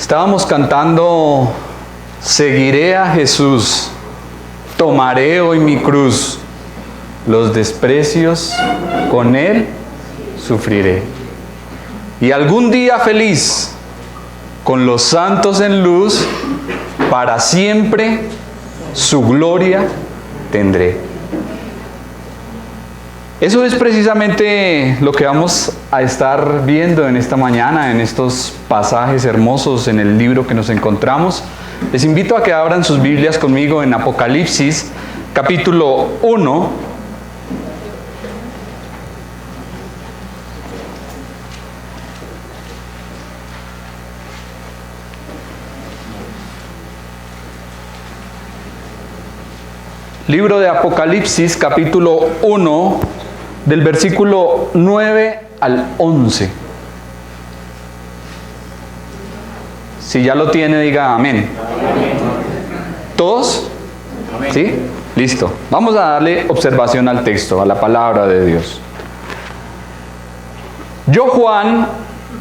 Estábamos cantando, seguiré a Jesús, tomaré hoy mi cruz, los desprecios con Él sufriré. Y algún día feliz, con los santos en luz, para siempre su gloria tendré. Eso es precisamente lo que vamos a estar viendo en esta mañana, en estos pasajes hermosos en el libro que nos encontramos. Les invito a que abran sus Biblias conmigo en Apocalipsis, capítulo 1. Libro de Apocalipsis, capítulo 1, del versículo 9 al 11. Si ya lo tiene, diga amén. ¿Todos? Amén. ¿Sí? Listo. Vamos a darle observación al texto, a la palabra de Dios. Yo, Juan,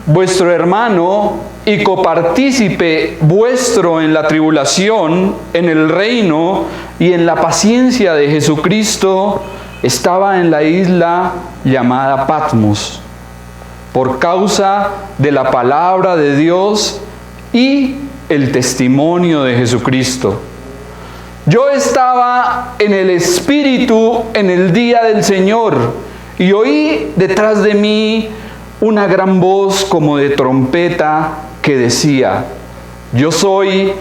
vuestro hermano y copartícipe vuestro en la tribulación, en el reino y en la paciencia de Jesucristo, estaba en la isla llamada Patmos, por causa de la palabra de Dios y el testimonio de Jesucristo. Yo estaba en el Espíritu en el día del Señor, y oí detrás de mí una gran voz como de trompeta que decía: yo soy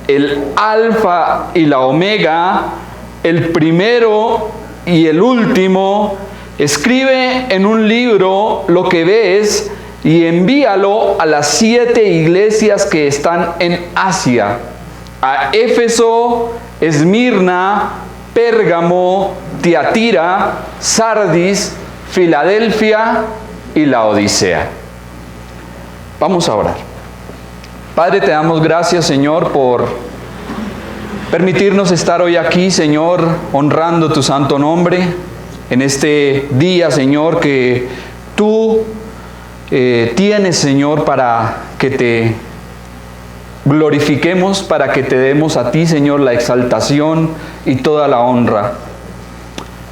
el Alfa y la Omega, el primero y el último. Escribe en un libro lo que ves y envíalo a las 7 iglesias que están en Asia: a Éfeso, Esmirna, Pérgamo, Tiatira, Sardis, Filadelfia y Laodicea. Vamos a orar. Padre, te damos gracias, Señor, por permitirnos estar hoy aquí, Señor, honrando tu santo nombre en este día, Señor, que tú tienes, Señor, para que te glorifiquemos, para que te demos a ti, Señor, la exaltación y toda la honra.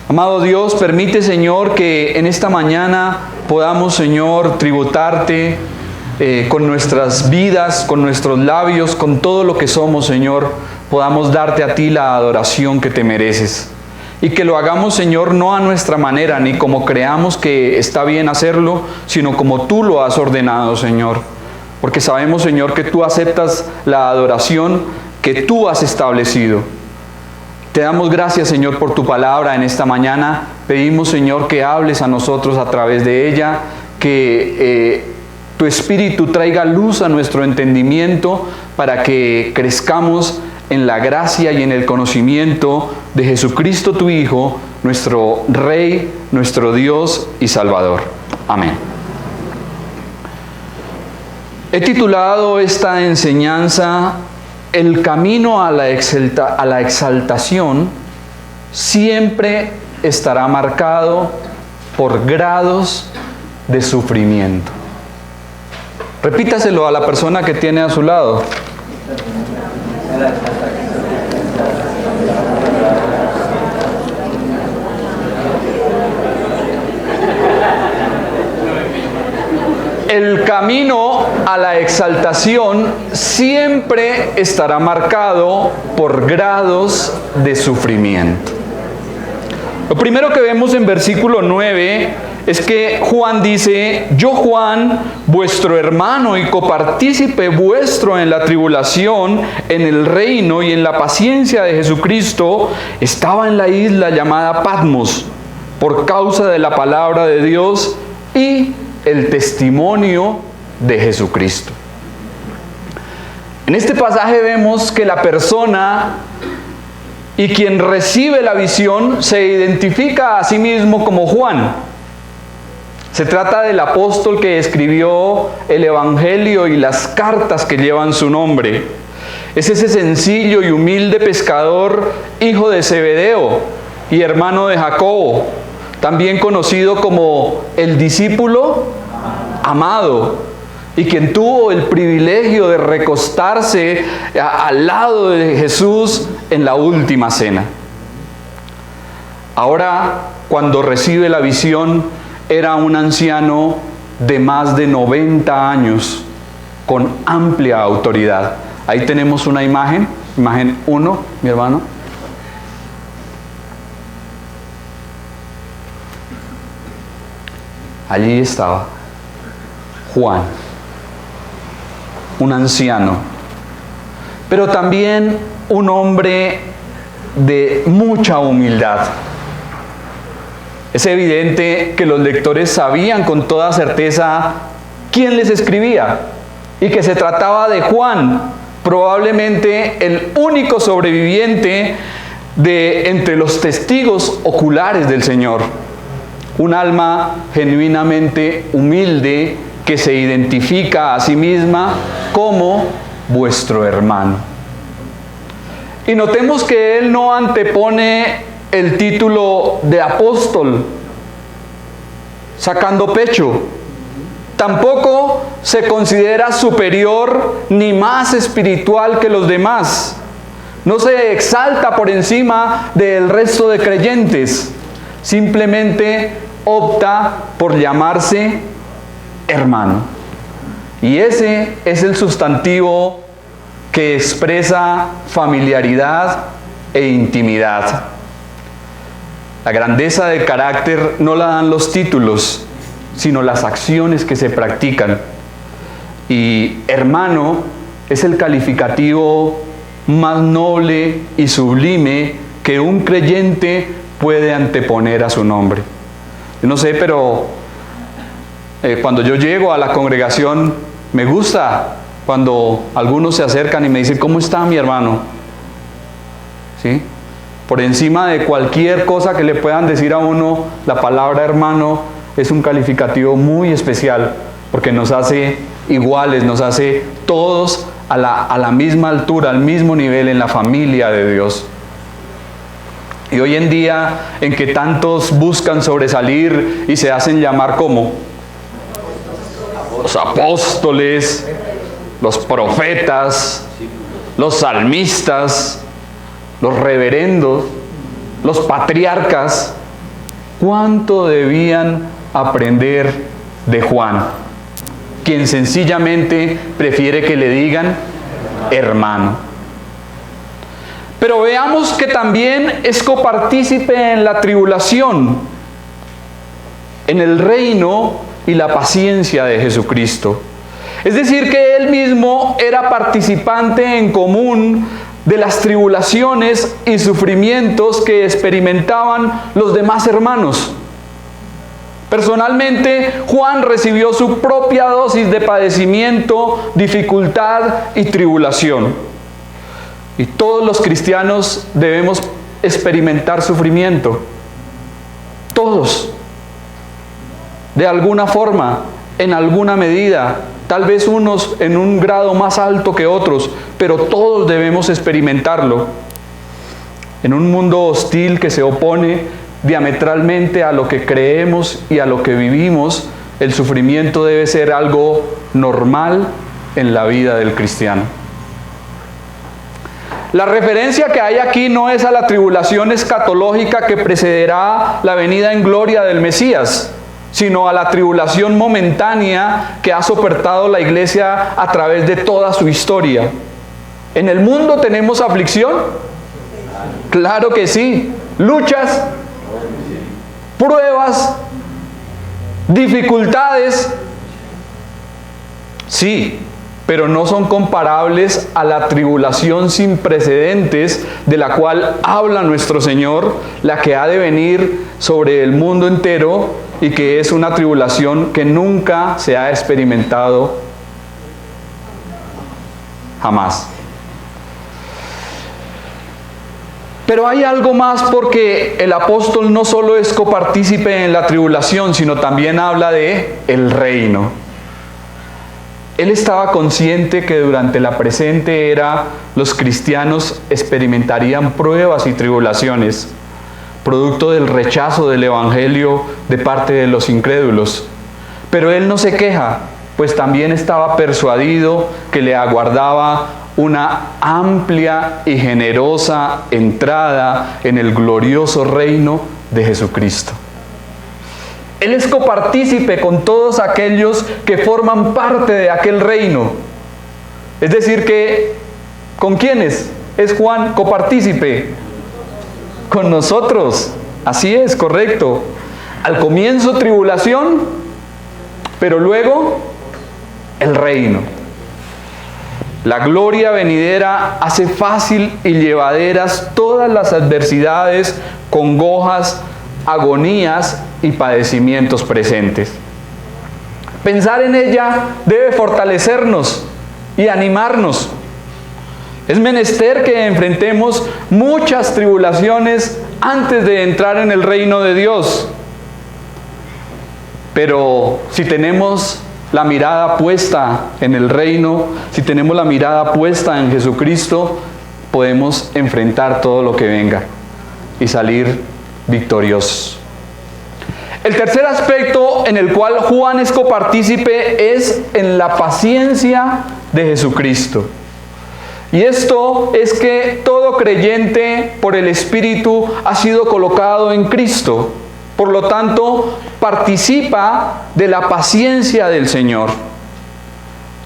Amado Dios, permite, Señor, que en esta mañana podamos, Señor, tributarte con nuestras vidas, con nuestros labios, con todo lo que somos, Señor, podamos darte a ti la adoración que te mereces. Y que lo hagamos, Señor, no a nuestra manera, ni como creamos que está bien hacerlo, sino como tú lo has ordenado, Señor. Porque sabemos, Señor, que tú aceptas la adoración que tú has establecido. Te damos gracias, Señor, por tu palabra en esta mañana. Pedimos, Señor, que hables a nosotros a través de ella, que tu Espíritu traiga luz a nuestro entendimiento para que crezcamos en la gracia y en el conocimiento de Jesucristo, tu Hijo, nuestro Rey, nuestro Dios y Salvador. Amén. He titulado esta enseñanza: el camino a la exaltación siempre estará marcado por grados de sufrimiento. Repítaselo a la persona que tiene a su lado. El camino a la exaltación siempre estará marcado por grados de sufrimiento. Lo primero que vemos en versículo 9 es que Juan dice: yo, Juan, vuestro hermano y copartícipe vuestro en la tribulación, en el reino y en la paciencia de Jesucristo, estaba en la isla llamada Patmos, por causa de la palabra de Dios y el testimonio de Jesucristo. En este pasaje vemos que la persona y quien recibe la visión se identifica a sí mismo como Juan. Se trata del apóstol que escribió el Evangelio y las cartas que llevan su nombre. Es ese sencillo y humilde pescador, hijo de Zebedeo y hermano de Jacobo, también conocido como el discípulo amado, y quien tuvo el privilegio de recostarse al lado de Jesús en la última cena. Ahora, cuando recibe la visión, era un anciano de más de 90 años, con amplia autoridad. Ahí tenemos una imagen 1, mi hermano. Allí estaba Juan, un anciano, pero también un hombre de mucha humildad. Es evidente que los lectores sabían con toda certeza quién les escribía y que se trataba de Juan, probablemente el único sobreviviente de entre los testigos oculares del Señor. Un alma genuinamente humilde que se identifica a sí misma como vuestro hermano. Y notemos que él no antepone el título de apóstol sacando pecho. Tampoco se considera superior ni más espiritual que los demás. No se exalta por encima del resto de creyentes. Simplemente opta por llamarse hermano. Y ese es el sustantivo que expresa familiaridad e intimidad. La grandeza del carácter no la dan los títulos, sino las acciones que se practican. Y hermano es el calificativo más noble y sublime que un creyente puede anteponer a su nombre. Yo no sé, pero cuando yo llego a la congregación, me gusta cuando algunos se acercan y me dicen, ¿cómo está mi hermano? ¿Sí? Por encima de cualquier cosa que le puedan decir a uno, la palabra hermano es un calificativo muy especial, porque nos hace iguales, nos hace todos a la misma altura, al mismo nivel en la familia de Dios. Y hoy en día, en que tantos buscan sobresalir y se hacen llamar como los apóstoles, los profetas, los salmistas, los reverendos, los patriarcas, ¿cuánto debían aprender de Juan? Quien sencillamente prefiere que le digan hermano. Pero veamos que también es copartícipe en la tribulación, en el reino y la paciencia de Jesucristo. Es decir, que él mismo era participante en común de las tribulaciones y sufrimientos que experimentaban los demás hermanos. Personalmente, Juan recibió su propia dosis de padecimiento, dificultad y tribulación. Y todos los cristianos debemos experimentar sufrimiento. Todos. De alguna forma, en alguna medida. Tal vez unos en un grado más alto que otros, pero todos debemos experimentarlo. En un mundo hostil que se opone diametralmente a lo que creemos y a lo que vivimos, el sufrimiento debe ser algo normal en la vida del cristiano. La referencia que hay aquí no es a la tribulación escatológica que precederá la venida en gloria del Mesías, sino a la tribulación momentánea que ha soportado la iglesia a través de toda su historia. ¿En el mundo tenemos aflicción? Claro que sí. Luchas, pruebas, dificultades, sí, pero no son comparables a la tribulación sin precedentes de la cual habla nuestro Señor, la que ha de venir sobre el mundo entero y que es una tribulación que nunca se ha experimentado jamás. Pero hay algo más, porque el apóstol no solo es copartícipe en la tribulación, sino también habla de el reino. Él estaba consciente que durante la presente era los cristianos experimentarían pruebas y tribulaciones, producto del rechazo del evangelio de parte de los incrédulos. Pero él no se queja, pues también estaba persuadido que le aguardaba una amplia y generosa entrada en el glorioso reino de Jesucristo. Él es copartícipe con todos aquellos que forman parte de aquel reino. Es decir que, ¿con quiénes es Juan copartícipe? Con nosotros. Así es, correcto. Al comienzo tribulación, pero luego el reino. La gloria venidera hace fácil y llevaderas todas las adversidades, congojas, agonías y padecimientos presentes. Pensar en ella debe fortalecernos y animarnos. Es menester que enfrentemos muchas tribulaciones antes de entrar en el reino de Dios. Pero si tenemos la mirada puesta en el reino, si tenemos la mirada puesta en Jesucristo, podemos enfrentar todo lo que venga y salir victoriosos. El tercer aspecto en el cual Juan es copartícipe es en la paciencia de Jesucristo. Y esto es que todo creyente por el Espíritu ha sido colocado en Cristo. Por lo tanto, participa de la paciencia del Señor.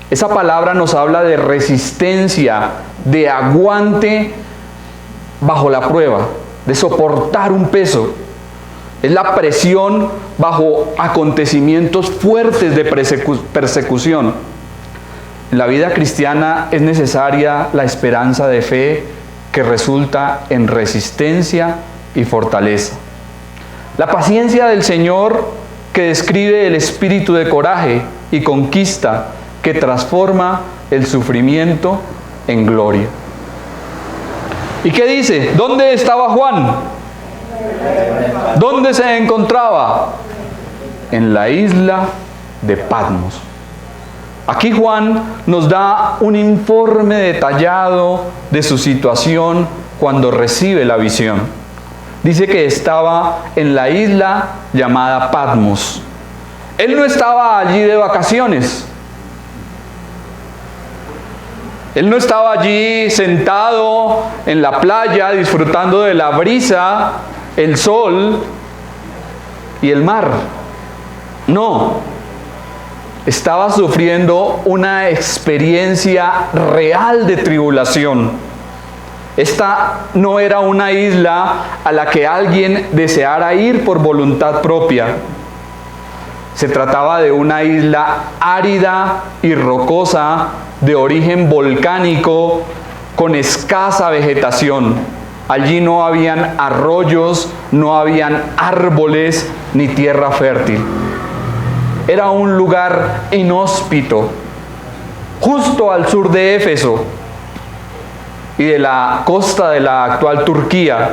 Esa palabra nos habla de resistencia, de aguante bajo la prueba, de soportar un peso. Es la presión bajo acontecimientos fuertes de persecución. En la vida cristiana es necesaria la esperanza de fe que resulta en resistencia y fortaleza. La paciencia del Señor que describe el espíritu de coraje y conquista que transforma el sufrimiento en gloria. ¿Y qué dice? ¿Dónde estaba Juan? ¿Dónde se encontraba? En la isla de Patmos. Aquí Juan nos da un informe detallado de su situación cuando recibe la visión. Dice que estaba en la isla llamada Patmos. Él no estaba allí de vacaciones. Él no estaba allí sentado en la playa disfrutando de la brisa, el sol y el mar. No. Estaba sufriendo una experiencia real de tribulación. Esta no era una isla a la que alguien deseara ir por voluntad propia. Se trataba de una isla árida y rocosa, de origen volcánico, con escasa vegetación. Allí no habían arroyos, no habían árboles, ni tierra fértil. Era un lugar inhóspito, justo al sur de Éfeso y de la costa de la actual Turquía.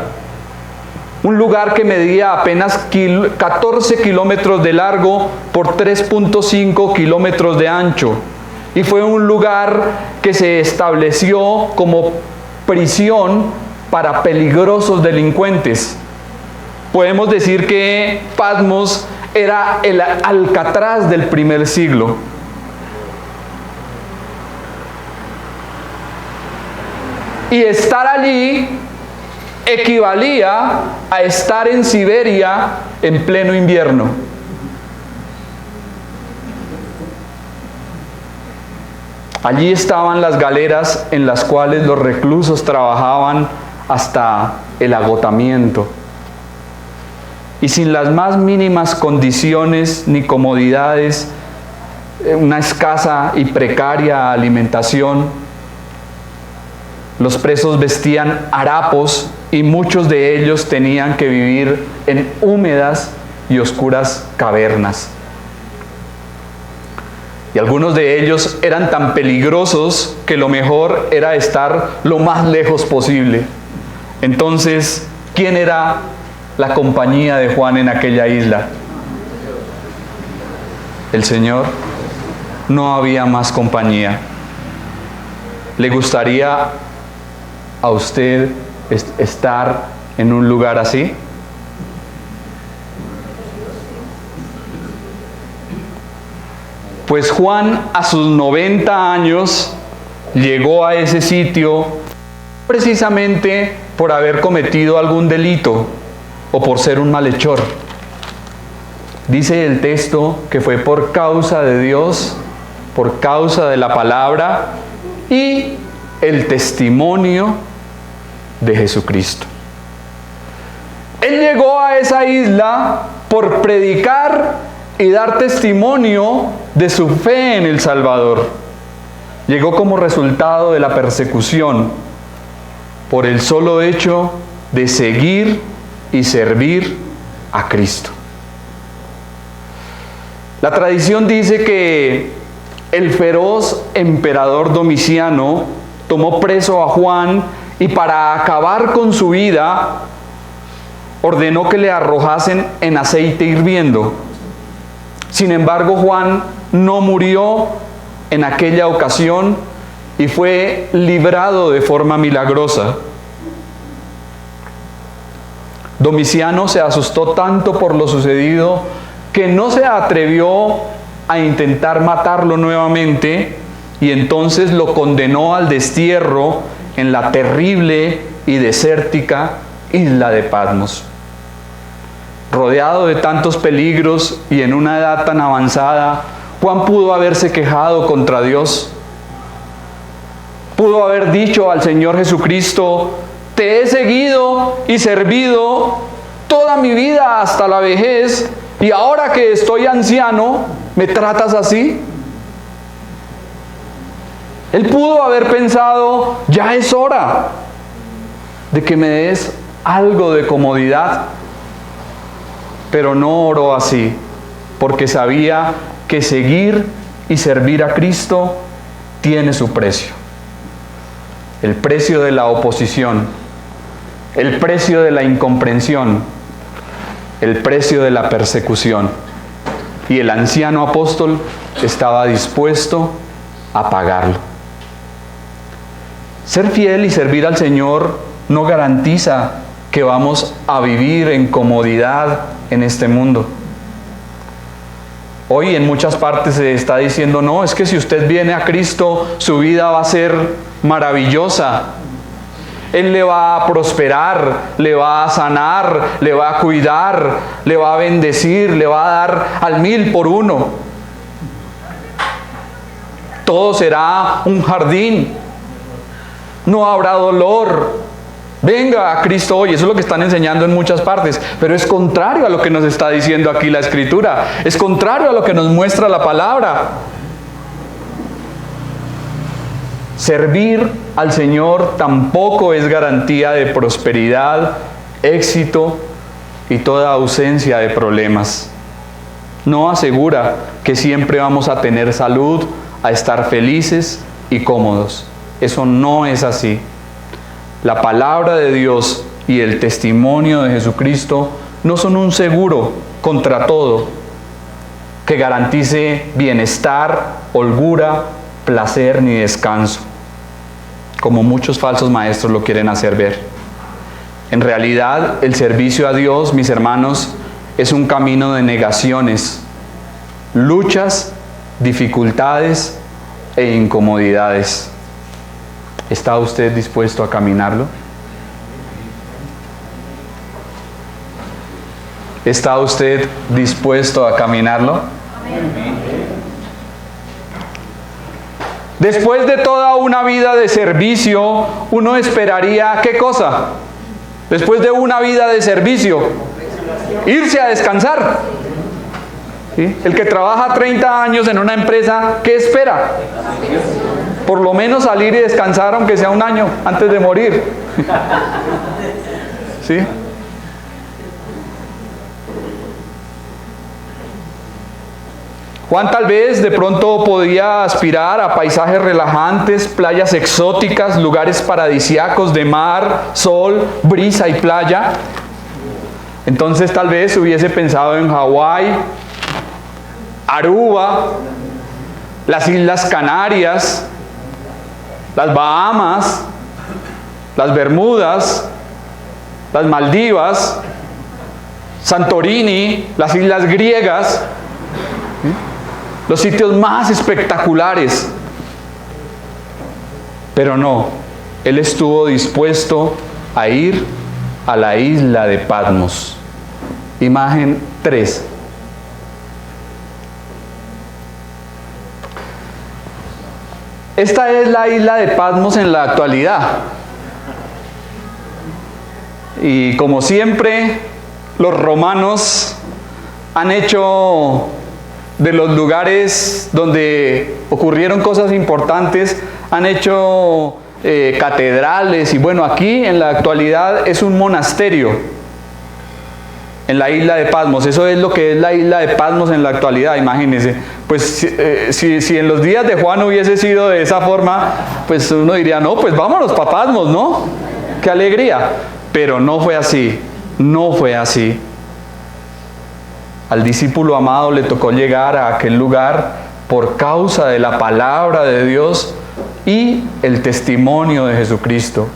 Un lugar que medía apenas 14 kilómetros de largo por 3.5 kilómetros de ancho. Y fue un lugar que se estableció como prisión para peligrosos delincuentes. Podemos decir que Patmos era el Alcatraz del primer siglo. Y estar allí equivalía a estar en Siberia en pleno invierno. Allí estaban las galeras en las cuales los reclusos trabajaban hasta el agotamiento. Y sin las más mínimas condiciones ni comodidades, una escasa y precaria alimentación. Los presos vestían harapos y muchos de ellos tenían que vivir en húmedas y oscuras cavernas. Y algunos de ellos eran tan peligrosos que lo mejor era estar lo más lejos posible. Entonces, ¿quién era la compañía de Juan en aquella isla? El Señor. No había más compañía. ¿Le gustaría a usted estar en un lugar así? Pues Juan a sus 90 años llegó a ese sitio precisamente por haber cometido algún delito o por ser un malhechor. Dice el texto que fue por causa de Dios, por causa de la palabra y el testimonio de Jesucristo. Él llegó a esa isla por predicar y dar testimonio de su fe en el Salvador. Llegó como resultado de la persecución por el solo hecho de seguir y servir a Cristo. La tradición dice que el feroz emperador Domiciano tomó preso a Juan y para acabar con su vida ordenó que le arrojasen en aceite hirviendo. Sin embargo, Juan no murió en aquella ocasión y fue librado de forma milagrosa. Domiciano se asustó tanto por lo sucedido que no se atrevió a intentar matarlo nuevamente y entonces lo condenó al destierro en la terrible y desértica isla de Patmos. Rodeado de tantos peligros y en una edad tan avanzada, Juan pudo haberse quejado contra Dios. Pudo haber dicho al Señor Jesucristo: te he seguido y servido toda mi vida hasta la vejez, y ahora que estoy anciano, ¿me tratas así? Él pudo haber pensado: ya es hora de que me des algo de comodidad. Pero no oró así, porque sabía que seguir y servir a Cristo tiene su precio. El precio de la oposición, el precio de la incomprensión, el precio de la persecución. Y el anciano apóstol estaba dispuesto a pagarlo. Ser fiel y servir al Señor no garantiza que vamos a vivir en comodidad en este mundo. Hoy en muchas partes se está diciendo: no, es que si usted viene a Cristo, su vida va a ser maravillosa. Él le va a prosperar, le va a sanar, le va a cuidar, le va a bendecir, le va a dar al 1000 por uno. Todo será un jardín. No habrá dolor. Venga a Cristo hoy. Eso es lo que están enseñando en muchas partes, pero es contrario a lo que nos está diciendo aquí la Escritura. Es contrario a lo que nos muestra la palabra. Servir al Señor tampoco es garantía de prosperidad, éxito y toda ausencia de problemas. No asegura que siempre vamos a tener salud, a estar felices y cómodos. Eso no es así. La palabra de Dios y el testimonio de Jesucristo no son un seguro contra todo que garantice bienestar, holgura, placer ni descanso, como muchos falsos maestros lo quieren hacer ver. En realidad, el servicio a Dios, mis hermanos, es un camino de negaciones, luchas, dificultades e incomodidades. ¿Está usted dispuesto a caminarlo? ¿Está usted dispuesto a caminarlo? Después de toda una vida de servicio, uno esperaría ¿qué cosa? Después de una vida de servicio, irse a descansar. ¿Sí? El que trabaja 30 años en una empresa, ¿qué espera? Por lo menos salir y descansar, aunque sea un año, antes de morir. ¿Sí? Juan tal vez de pronto podía aspirar a paisajes relajantes, playas exóticas, lugares paradisíacos de mar, sol, brisa y playa. Entonces tal vez hubiese pensado en Hawái, Aruba, las Islas Canarias, las Bahamas, las Bermudas, las Maldivas, Santorini, las islas griegas. los sitios más espectaculares. Pero no, él estuvo dispuesto a ir a la isla de Patmos. Imagen 3. Esta es la isla de Patmos en la actualidad. Y como siempre, los romanos han hecho de los lugares donde ocurrieron cosas importantes, han hecho catedrales, y bueno, aquí en la actualidad es un monasterio en la isla de Patmos. Eso es lo que es la isla de Patmos en la actualidad, imagínense. Pues si en los días de Juan hubiese sido de esa forma, pues uno diría, no, pues vámonos para Patmos, ¿no? ¡Qué alegría! Pero no fue así, no fue así. Al discípulo amado le tocó llegar a aquel lugar por causa de la palabra de Dios y el testimonio de Jesucristo.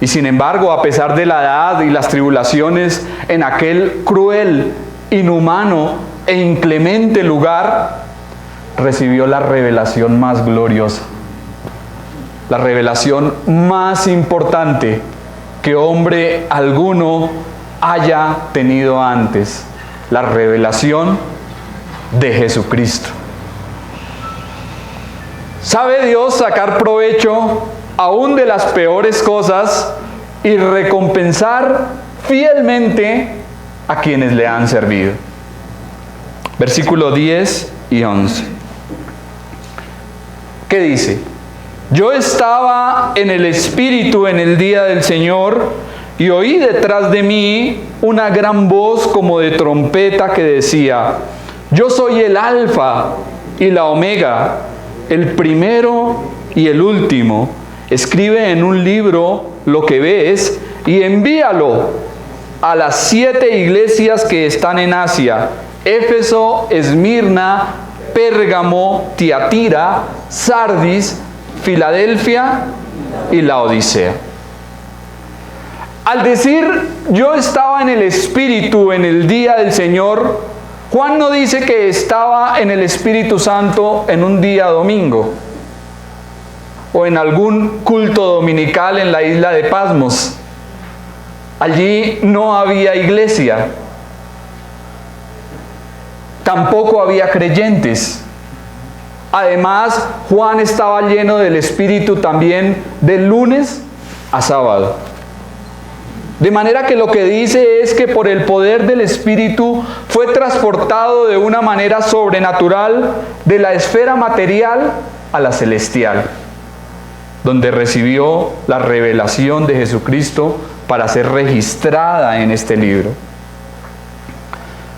Y sin embargo, a pesar de la edad y las tribulaciones en aquel cruel, inhumano e inclemente lugar, recibió la revelación más gloriosa, la revelación más importante que hombre alguno haya tenido antes, la revelación de Jesucristo. ¿Sabe Dios sacar provecho aún de las peores cosas y recompensar fielmente a quienes le han servido? Versículo 10 y 11. ¿Qué dice? Yo estaba en el Espíritu en el día del Señor y oí detrás de mí una gran voz como de trompeta que decía: yo soy el Alfa y la Omega, el primero y el último. Escribe en un libro lo que ves y envíalo a las 7 iglesias que están en Asia: Éfeso, Esmirna, Pérgamo, Tiatira, Sardis, Filadelfia y Laodicea. Al decir yo estaba en el Espíritu en el día del Señor, Juan no dice que estaba en el Espíritu Santo en un día domingo o en algún culto dominical en la isla de Patmos. Allí no había iglesia, tampoco había creyentes. Además, Juan estaba lleno del Espíritu también de lunes a sábado. De manera que lo que dice es que por el poder del Espíritu fue transportado de una manera sobrenatural de la esfera material a la celestial, donde recibió la revelación de Jesucristo para ser registrada en este libro.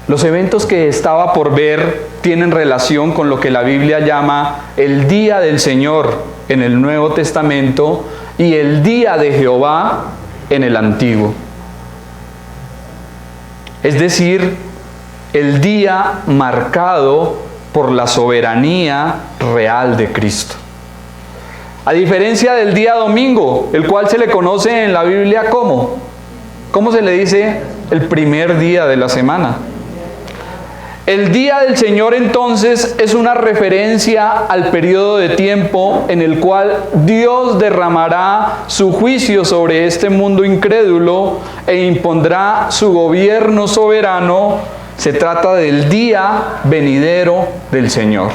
Los eventos que estaba por ver tienen relación con lo que la Biblia llama el día del Señor en el Nuevo Testamento y el día de Jehová en el Antiguo. Es decir, el día marcado por la soberanía real de Cristo. A diferencia del día domingo, el cual se le conoce en la Biblia como, ¿cómo se le dice? El primer día de la semana. El día del Señor entonces es una referencia al periodo de tiempo en el cual Dios derramará su juicio sobre este mundo incrédulo e impondrá su gobierno soberano. Se trata del día venidero del Señor.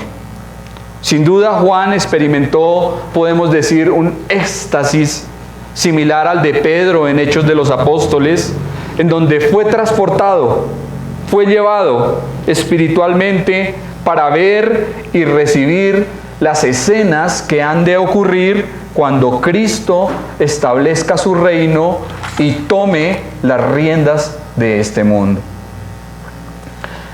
Sin duda Juan experimentó, podemos decir, un éxtasis similar al de Pedro en Hechos de los Apóstoles, en donde fue transportado, fue llevado espiritualmente para ver y recibir las escenas que han de ocurrir cuando Cristo establezca su reino y tome las riendas de este mundo.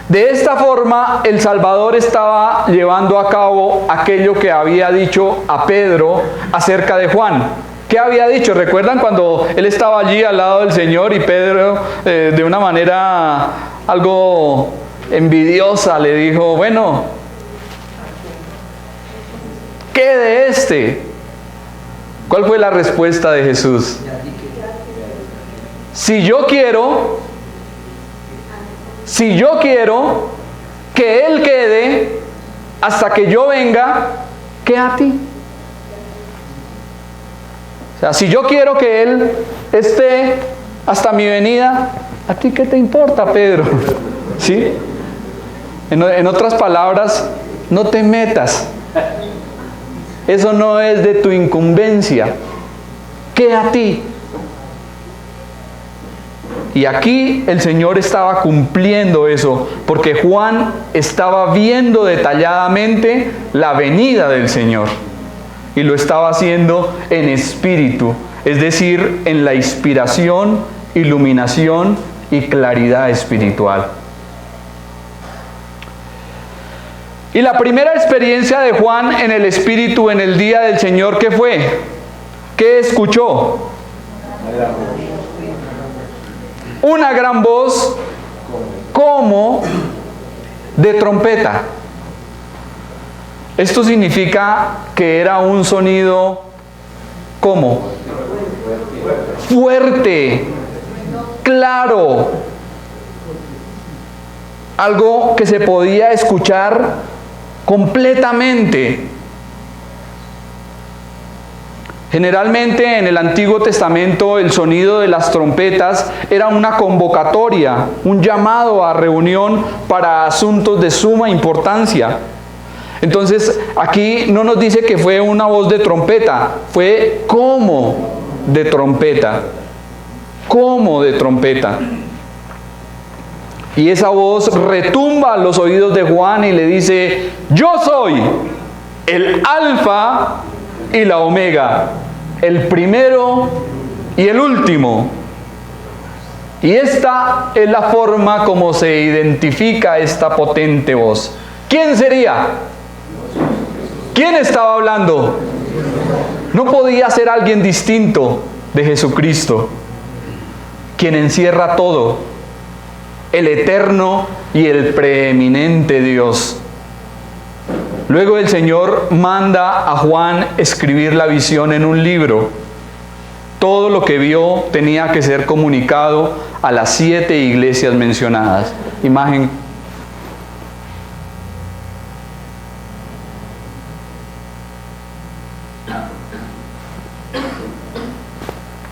De esta forma, el Salvador estaba llevando a cabo aquello que había dicho a Pedro acerca de Juan. ¿Qué había dicho? ¿Recuerdan cuando él estaba allí al lado del Señor y Pedro de una manera algo envidiosa le dijo: bueno, ¿qué de este? ¿Cuál fue la respuesta de Jesús? Si yo quiero que Él quede, hasta que yo venga, ¿qué a ti? O sea, si yo quiero que Él esté hasta mi venida, ¿a ti qué te importa, Pedro? ¿Sí? En otras palabras, no te metas. Eso no es de tu incumbencia. ¿Qué a ti? Y aquí el Señor estaba cumpliendo eso, porque Juan estaba viendo detalladamente la venida del Señor. Y lo estaba haciendo en espíritu, es decir, en la inspiración, iluminación y claridad espiritual. Y la primera experiencia de Juan en el espíritu en el día del Señor, ¿qué fue? ¿Qué escuchó? Una gran voz como de trompeta. Esto significa que era un sonido ¿cómo? Fuerte, claro, algo que se podía escuchar completamente. Generalmente en el Antiguo Testamento el sonido de las trompetas era una convocatoria, un llamado a reunión para asuntos de suma importancia. Entonces aquí no nos dice que fue una voz de trompeta, fue como de trompeta, como de trompeta. Y esa voz retumba a los oídos de Juan y le dice: yo soy el Alfa y la Omega, el primero y el último. Y esta es la forma como se identifica esta potente voz. ¿Quién sería? ¿Quién estaba hablando? No podía ser alguien distinto de Jesucristo, quien encierra todo, el eterno y el preeminente Dios. Luego el Señor manda a Juan escribir la visión en un libro. Todo lo que vio tenía que ser comunicado a las 7 iglesias mencionadas. Imagen.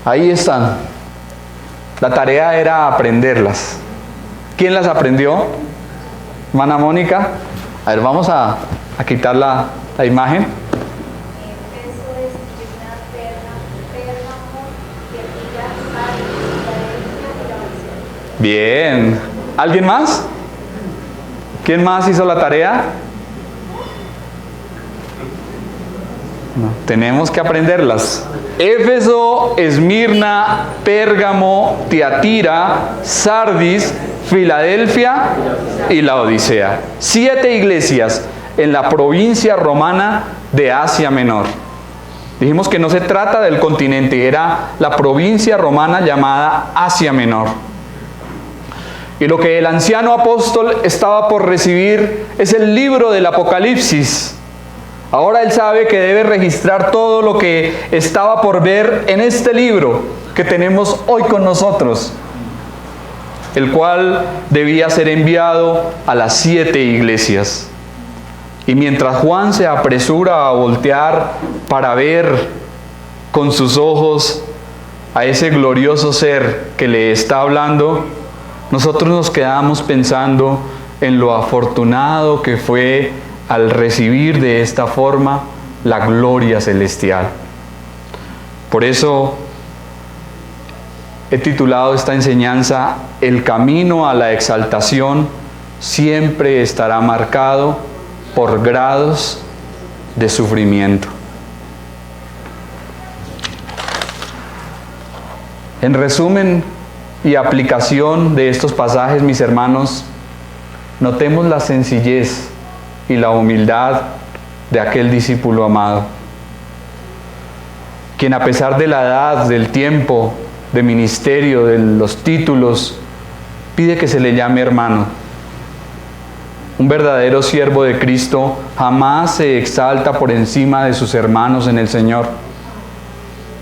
Ahí están. La tarea era aprenderlas. ¿Quién las aprendió? Hermana Mónica. A ver, vamos a quitar la imagen. Bien. ¿Alguien más? ¿Quién más hizo la tarea? No, tenemos que aprenderlas. Éfeso, Esmirna, Pérgamo, Tiatira, Sardis, Filadelfia y Laodicea. 7 iglesias en la provincia romana de Asia Menor. Dijimos que no se trata del continente, era la provincia romana llamada Asia Menor. Y lo que el anciano apóstol estaba por recibir es el libro del Apocalipsis. Ahora él sabe que debe registrar todo lo que estaba por ver en este libro que tenemos hoy con nosotros, el cual debía ser enviado a las 7 iglesias. Y mientras Juan se apresura a voltear para ver con sus ojos a ese glorioso ser que le está hablando, nosotros nos quedamos pensando en lo afortunado que fue al recibir de esta forma la gloria celestial. Por eso he titulado esta enseñanza: el camino a la exaltación siempre estará marcado por grados de sufrimiento. En resumen y aplicación de estos pasajes, mis hermanos, notemos la sencillez y la humildad de aquel discípulo amado, quien a pesar de la edad, del tiempo, de ministerio, de los títulos, pide que se le llame hermano. Un verdadero siervo de Cristo jamás se exalta por encima de sus hermanos en el Señor.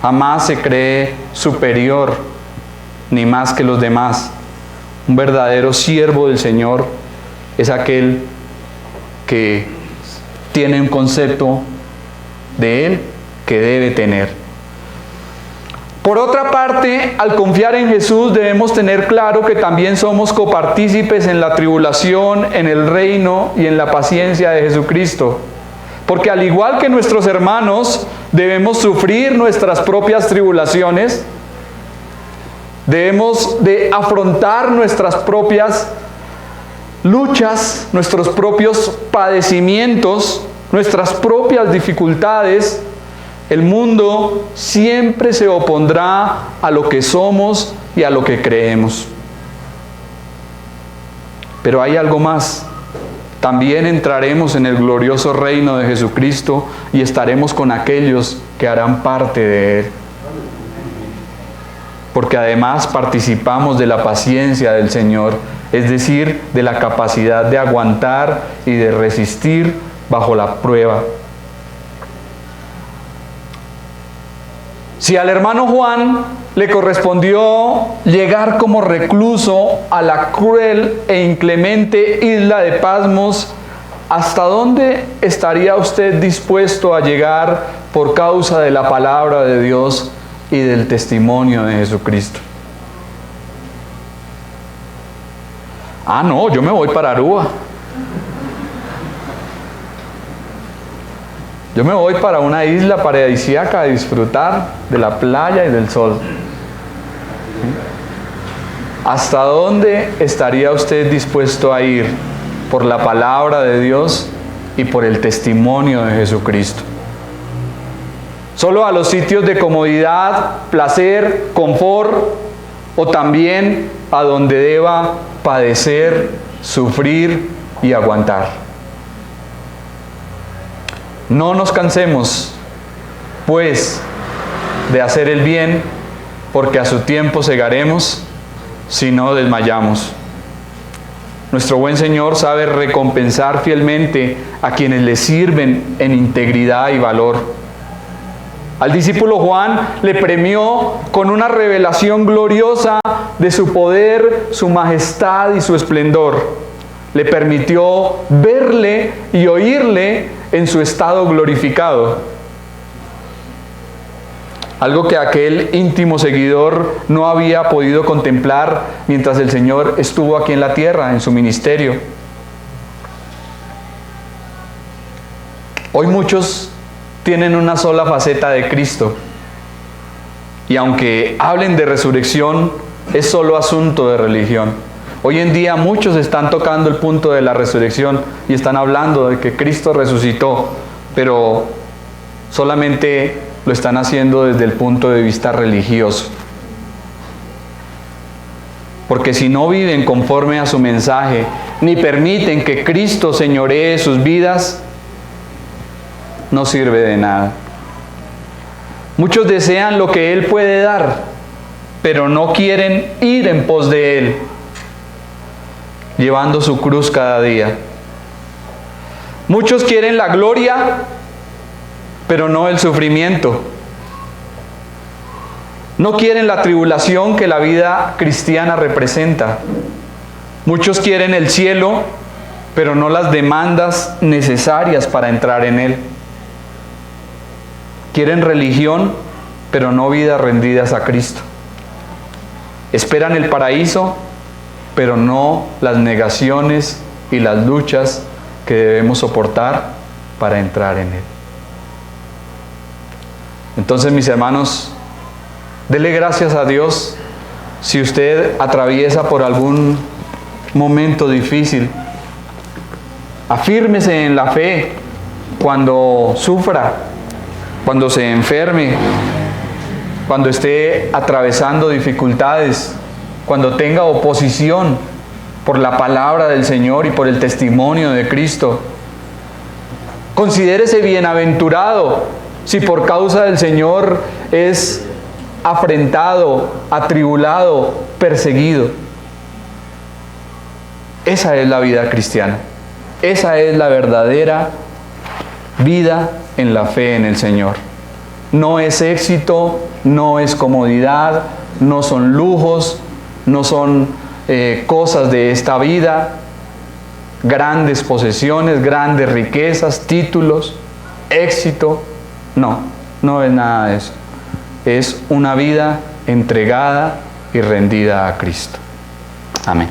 Jamás se cree superior ni más que los demás. Un verdadero siervo del Señor es aquel que tiene un concepto de Él que debe tener. Por otra parte, al confiar en Jesús debemos tener claro que también somos copartícipes en la tribulación, en el reino y en la paciencia de Jesucristo. Porque al igual que nuestros hermanos, debemos sufrir nuestras propias tribulaciones, debemos de afrontar nuestras propias luchas, nuestros propios padecimientos, nuestras propias dificultades. El mundo siempre se opondrá a lo que somos y a lo que creemos. Pero hay algo más. También entraremos en el glorioso reino de Jesucristo y estaremos con aquellos que harán parte de Él. Porque además participamos de la paciencia del Señor, es decir, de la capacidad de aguantar y de resistir bajo la prueba. Si al hermano Juan le correspondió llegar como recluso a la cruel e inclemente isla de Patmos, ¿hasta dónde estaría usted dispuesto a llegar por causa de la palabra de Dios y del testimonio de Jesucristo? No, yo me voy para Aruba. Yo me voy para una isla paradisíaca a disfrutar de la playa y del sol. ¿Hasta dónde estaría usted dispuesto a ir por la palabra de Dios y por el testimonio de Jesucristo? ¿Solo a los sitios de comodidad, placer, confort, o también a donde deba padecer, sufrir y aguantar? No nos cansemos, pues, de hacer el bien, porque a su tiempo segaremos si no desmayamos. Nuestro buen Señor sabe recompensar fielmente a quienes le sirven en integridad y valor. Al discípulo Juan le premió con una revelación gloriosa de su poder, su majestad y su esplendor. Le permitió verle y oírle en su estado glorificado. Algo que aquel íntimo seguidor no había podido contemplar mientras el Señor estuvo aquí en la tierra, en su ministerio. Hoy muchos tienen una sola faceta de Cristo. Y aunque hablen de resurrección, es solo asunto de religión. Hoy en día muchos están tocando el punto de la resurrección y están hablando de que Cristo resucitó, pero solamente lo están haciendo desde el punto de vista religioso. Porque si no viven conforme a su mensaje, ni permiten que Cristo señoree sus vidas, no sirve de nada. Muchos desean lo que Él puede dar, pero no quieren ir en pos de Él, llevando su cruz cada día. Muchos quieren la gloria, pero no el sufrimiento. No quieren la tribulación que la vida cristiana representa. Muchos quieren el cielo, pero no las demandas necesarias para entrar en él. Quieren religión, pero no vidas rendidas a Cristo. Esperan el paraíso, pero no las negaciones y las luchas que debemos soportar para entrar en él. Entonces, mis hermanos, dele gracias a Dios si usted atraviesa por algún momento difícil. Afírmese en la fe cuando sufra, cuando se enferme, cuando esté atravesando dificultades, cuando tenga oposición por la palabra del Señor y por el testimonio de Cristo. Considérese bienaventurado si por causa del Señor es afrentado, atribulado, perseguido. Esa es la vida cristiana. Esa es la verdadera vida en la fe en el Señor. No es éxito, no es comodidad, no son lujos, no son cosas de esta vida. grandes posesiones, grandes riquezas, títulos, éxito. No, no es nada de eso. Es una vida entregada y rendida a Cristo. Amén.